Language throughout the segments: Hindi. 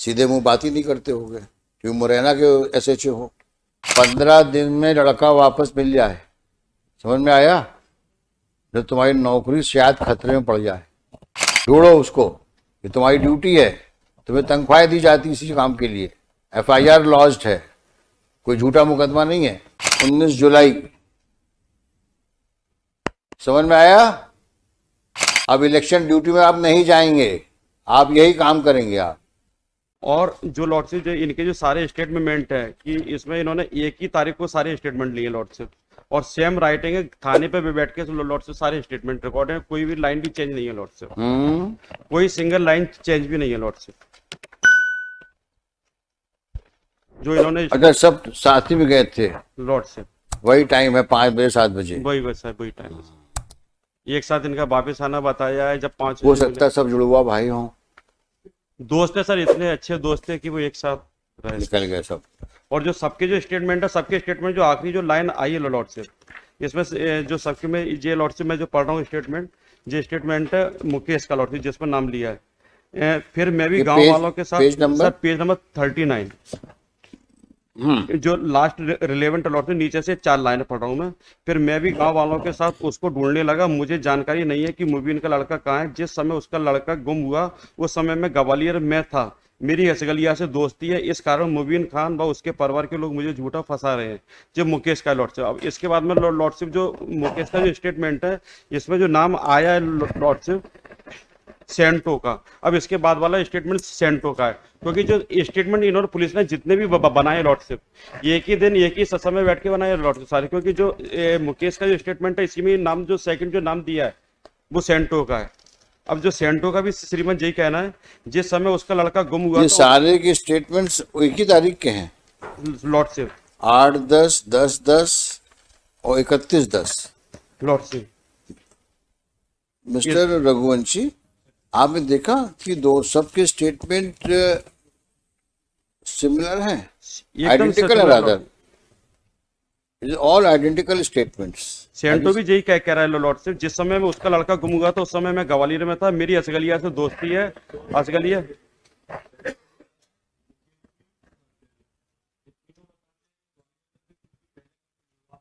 सीधे मुंह बात ही नहीं करते होगे क्योंकि मुरैना के एसएचओ हो। 15 दिन में लड़का वापस मिल जाए, समझ में आया? जो तुम्हारी नौकरी शायद खतरे में पड़ जाए, ढूंढो उसको, ये तुम्हारी ड्यूटी है, तुम्हें तनख्वाह दी जाती इसी काम के लिए। एफआईआर लॉन्च्ड है, कोई झूठा मुकदमा नहीं है। 19 जुलाई, समझ में आया? अब इलेक्शन ड्यूटी में आप नहीं जाएंगे, आप यही काम करेंगे आप। और जो लॉर्डशिप जो इनके जो सारे स्टेटमेंट है कि इसमें इन्होंने एक ही तारीख को सारे स्टेटमेंट लिए लॉर्डशिप, और सेम राइटिंग है, थाने पे भी बैठ के लॉर्डशिप सारे स्टेटमेंट रिकॉर्ड है, कोई भी लाइन भी चेंज नहीं है लॉर्डशिप, कोई सिंगल लाइन चेंज भी नहीं है लॉर्डशिप। जो इन्होंने अगर सब साथी में गए थे लॉर्डशिप, वही टाइम है 5 बजे 7 बजे, वही बस है, वही टाइम एक साथ इनका वापस आना बताया है। जब 5 हो सकता है सब जुड़वा भाई हों, दोस्त है सर, इतने अच्छे दोस्त है कि वो एक साथ रहे। निकल गए सब। और जो सबके जो स्टेटमेंट है, सबके स्टेटमेंट जो आखिरी जो लाइन आई है लॉर्डशिप, इसमें जो सबके में ये लॉर्डशिप मैं जो पढ़ रहा हूँ स्टेटमेंट, जो स्टेटमेंट है मुकेश का लॉर्डशिप जिस पर नाम लिया है। फिर मैं भी गांव वालों के साथ, page number? Sir page number 39, जो लास्ट रिलेवेंट लॉर्डशिप, नीचे से 4 लाइन पढ़ रहा हूँ मैं। फिर मैं भी गांव वालों के साथ उसको ढूंढने लगा, मुझे जानकारी नहीं है कि मुबीन का लड़का कहाँ है। जिस समय उसका लड़का गुम हुआ उस समय मैं ग्वालियर में था, मेरी असगलिया से दोस्ती है, इस कारण मुबीन खान व उसके परिवार के लोग मुझे झूठा फंसा रहे हैं। जो मुकेश का लॉर्डशिप, अब इसके बाद में लॉर्डशिप जो मुकेश का जो स्टेटमेंट है, इसमें जो नाम आया है लॉर्डशिप सेंटो का, अब इसके बाद वाला स्टेटमेंट सेंटो का है, क्योंकि जो स्टेटमेंट इन्होंने पुलिस ने जितने भी बनाए लॉर्डशिप, एक ही दिन एक ही समय बैठ के बनाए लॉर्डशिप सारे, क्योंकि जो मुकेश का जो स्टेटमेंट है इसी में नाम जो सेकंड जो नाम दिया है वो सेंटो का है। अब जो सेंटो का भी श्रीमान यही कहना है, जिस समय उसका लड़का गुम हुआ ये तो सारे के स्टेटमेंट्स एक ही तारीख के हैं, लॉर्डशिप 8/10, 10/10 और 31/10। लॉर्डशिप मिस्टर रघुवंशी, आपने देखा कि दो सबके स्टेटमेंट सिमिलर हैं, एकदम आइडेंटिकल है, rather it is all identical statements. सेंटो भी यही कह रहा है लॉर्डशिप, जिस समय में उसका लड़का गुम हुआ था उस समय मैं ग्वालियर में था, मेरी असगलिया से दोस्ती है। असगलिया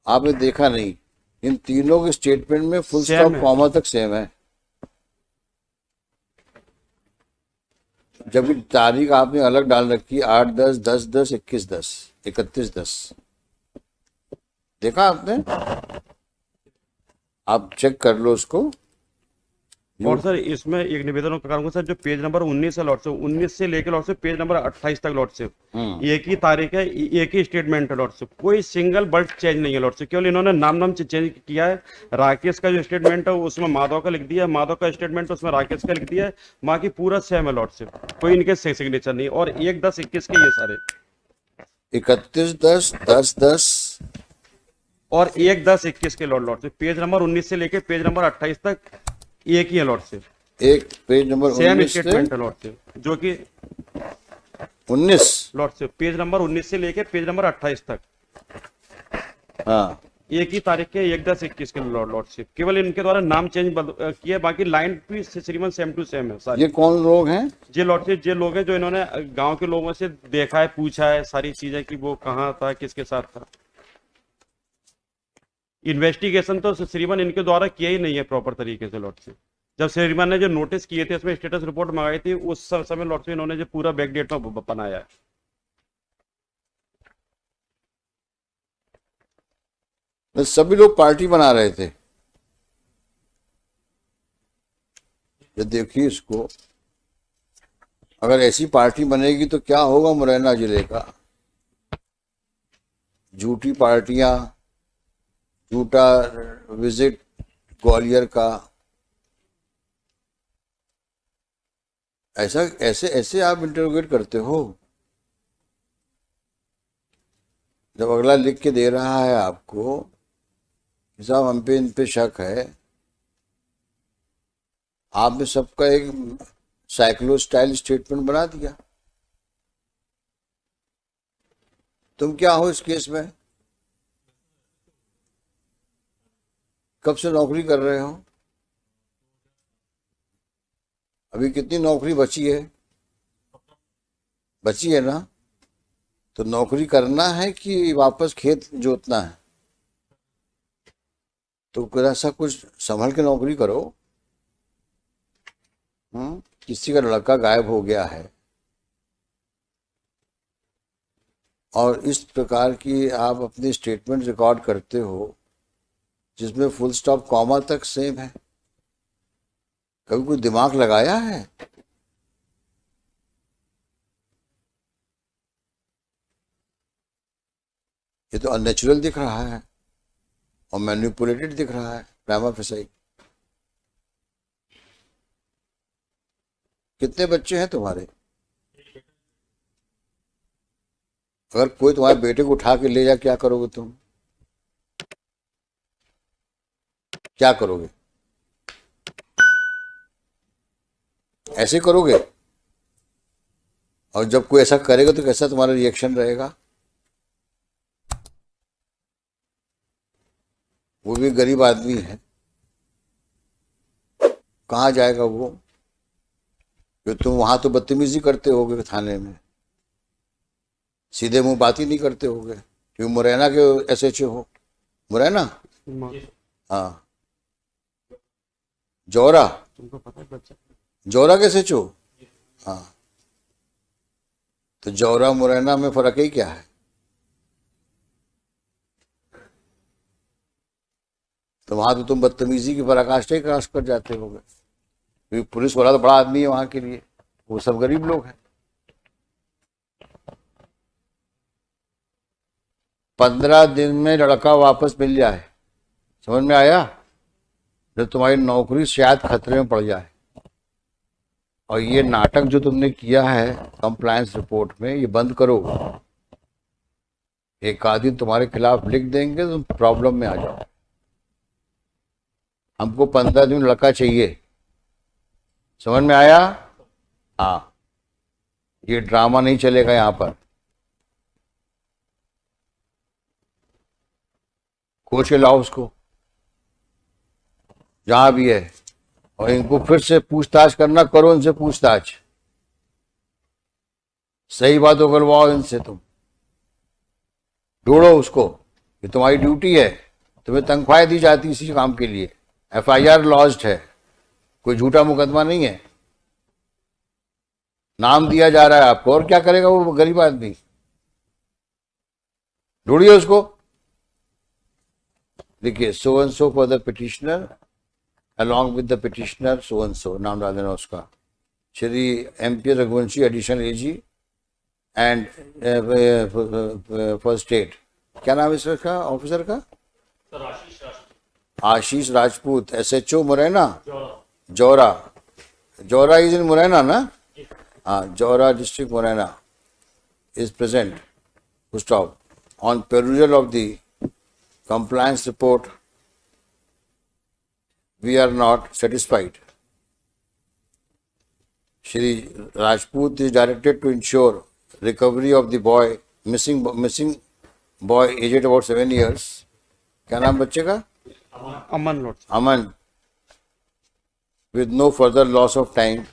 आपने देखा नहीं, इन तीनों के स्टेटमेंट में फुल स्टॉप कॉमा तक सेम है, जबकि तारीख आपने अलग डाल रखी है, 8/10, 10/10, 21/10, 31/10। देखा आपने? आप चेक कर लो उसको। और सर इसमें एक निवेदन करूंगा सर, जो पेज नंबर 19 है लॉर्डशिप, 19 से लेकर लॉर्डशिप पेज नंबर 28 तक लॉर्डशिप, एक ही तारीख है, एक ही स्टेटमेंट है लॉर्डशिप, कोई सिंगल वर्ड चेंज नहीं है लॉर्डशिप, केवल इन्होंने नाम चेंज किया है। राकेश का जो स्टेटमेंट है उसमें माधव का लिख दिया है, माधव का स्टेटमेंट उसमें राकेश का लिख दिया है, बाकी पूरा सेम है लॉर्डशिप, कोई इनके सिग्नेचर नहीं। और 1/10/21 के ये सारे 31/10, 10/10 और 1/10/21 के लॉर्डशिप, पेज नंबर 19 से लेकर पेज नंबर 28 तक एक ही है लॉर्डशिप, एक पेज नंबर सेम 19 स्टेटमेंट है लॉर्डशिप, जो कि 19 लॉर्डशिप पेज नंबर 19 से लेकर पेज नंबर 28 तक हाँ एक ही तारीख के 1/10/21 के लॉर्डशिप, केवल इनके द्वारा नाम चेंज किया, बाकी लाइन भी श्रीमान सेम टू सेम है सारी। ये कौन लोग हैं? ये लॉर्डशिप ये लोग हैं जो इन्होंने गांव के लोगों से देखा है, पूछा है सारी चीजें कि वो कहाँ था, किसके साथ था। इन्वेस्टिगेशन तो श्रीमान इनके द्वारा किया ही नहीं है प्रॉपर तरीके से लॉर्डशिप। जब श्रीमान ने जो नोटिस किए थे उसमें स्टेटस रिपोर्ट मंगाई थी, उस समय लॉर्डशिप इन्होंने जो पूरा बैक डेट में बनाया है। सभी लोग पार्टी बना रहे थे। ये देखिए इसको, अगर ऐसी पार्टी बनेगी तो क्या होगा मुरैना जिले का। झूठी पार्टियां, झूठा विजिट ग्वालियर का, ऐसा ऐसे ऐसे आप इंटरोगेट करते हो। जब अगला लिख के दे रहा है आपको साहब हम पे इन पे शक है, आपने सबका एक साइक्लो स्टाइल स्टेटमेंट बना दिया। तुम क्या हो इस केस में? कब से नौकरी कर रहे हो? अभी कितनी नौकरी बची है? बची है ना, तो नौकरी करना है कि वापस खेत जोतना है? तो फिर ऐसा कुछ संभल के नौकरी करो। किसी का लड़का गायब हो गया है और इस प्रकार की आप अपनी स्टेटमेंट रिकॉर्ड करते हो जिसमें फुल स्टॉप कॉमा तक सेम है। कभी कोई दिमाग लगाया है? ये तो अननेचुरल दिख रहा है और मैनिपुलेटेड दिख रहा है प्रेमा फेसाई। कितने बच्चे हैं तुम्हारे? अगर कोई तुम्हारे बेटे को उठा के ले जा, क्या करोगे तुम? क्या करोगे? ऐसे करोगे? और जब कोई ऐसा करेगा तो कैसा तुम्हारा रिएक्शन रहेगा? वो भी गरीब आदमी है, कहाँ जाएगा वो? कि तुम वहां तो बदतमीजी करते होगे थाने में, सीधे मुंह बात ही नहीं करते होगे, क्योंकि मुरैना के एसएचओ हो। मुरैना? हाँ। जौरा? तुमको पता है बच्चा जौरा के एसएचओ? हाँ। तो जौरा मुरैना में फर्क ही क्या है? तो वहां तो तुम बदतमीजी की पराकाष्ठा ही क्रॉस कर जाते होगे, क्योंकि पुलिस वाला तो बड़ा आदमी है वहां के लिए, वो सब गरीब लोग हैं। 15 दिन में लड़का वापस मिल जाए, समझ में आया? जब तुम्हारी नौकरी शायद खतरे में पड़ जाए। और ये नाटक जो तुमने किया है कंप्लायंस रिपोर्ट में, ये बंद करो। एक आदमी तुम्हारे खिलाफ लिख देंगे तो तुम प्रॉब्लम में आ जाओ। हमको 15 दिन लड़का चाहिए, समझ में आया? हाँ, ये ड्रामा नहीं चलेगा यहां पर। खोज के लाओ उसको जहां भी है, और इनको फिर से पूछताछ करना, करो इनसे पूछताछ, सही बात करवाओ इनसे। तुम ढूंढो उसको, ये तुम्हारी ड्यूटी है, तुम्हें तनख्वाह दी जाती इसी काम के लिए। एफआईआर लॉज्ड है, कोई झूठा मुकदमा नहीं है, नाम दिया जा रहा है आपको। और क्या करेगा वो गरीब आदमी? ढूंढिए उसको, देखिए so and so for the petitioner along with the petitioner so and so, नाम डाल देना उसका। Shri MP Raghuvanshi additional AG and for state, क्या नाम है इसका ऑफिसर का? Ashish Rajput, SHO Morena, Jaura. Jaura is in Morena ना? हाँ, Jaura district Morena is present, full stop. On perusal of the compliance report, we are not satisfied. Shri Rajput is directed to ensure recovery of the boy, missing boy aged about 7 years. क्या नाम बच्चे का? अमन Lord. Aman, with no further loss of time.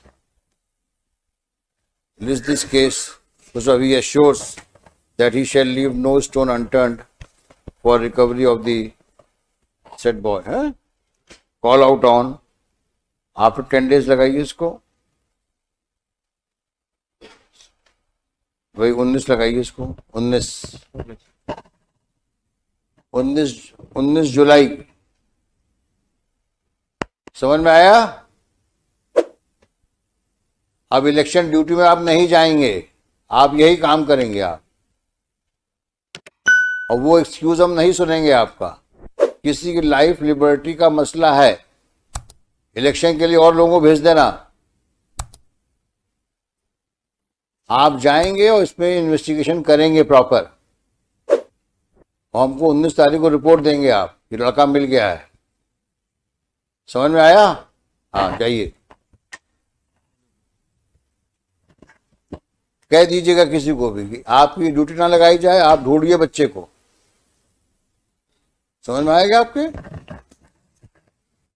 List this case, so he assures that he shall leave no stone unturned for recovery of the said boy. Call out on, after 10 days लगाइए इसको, वही 19 लगाइए इसको, 19 जुलाई। समझ में आया? अब इलेक्शन ड्यूटी में आप नहीं जाएंगे, आप यही काम करेंगे आप, और वो एक्सक्यूज हम नहीं सुनेंगे आपका। किसी की लाइफ लिबर्टी का मसला है, इलेक्शन के लिए और लोगों को भेज देना। आप जाएंगे और इसमें इन्वेस्टिगेशन करेंगे प्रॉपर, और हमको 19 तारीख को रिपोर्ट देंगे आप कि लड़का मिल गया है। समझ में आया? हाँ, जाइए, कह दीजिएगा किसी को भी कि आपकी ड्यूटी ना लगाई जाए, आप ढूंढिए बच्चे को। समझ में आएगा आपके?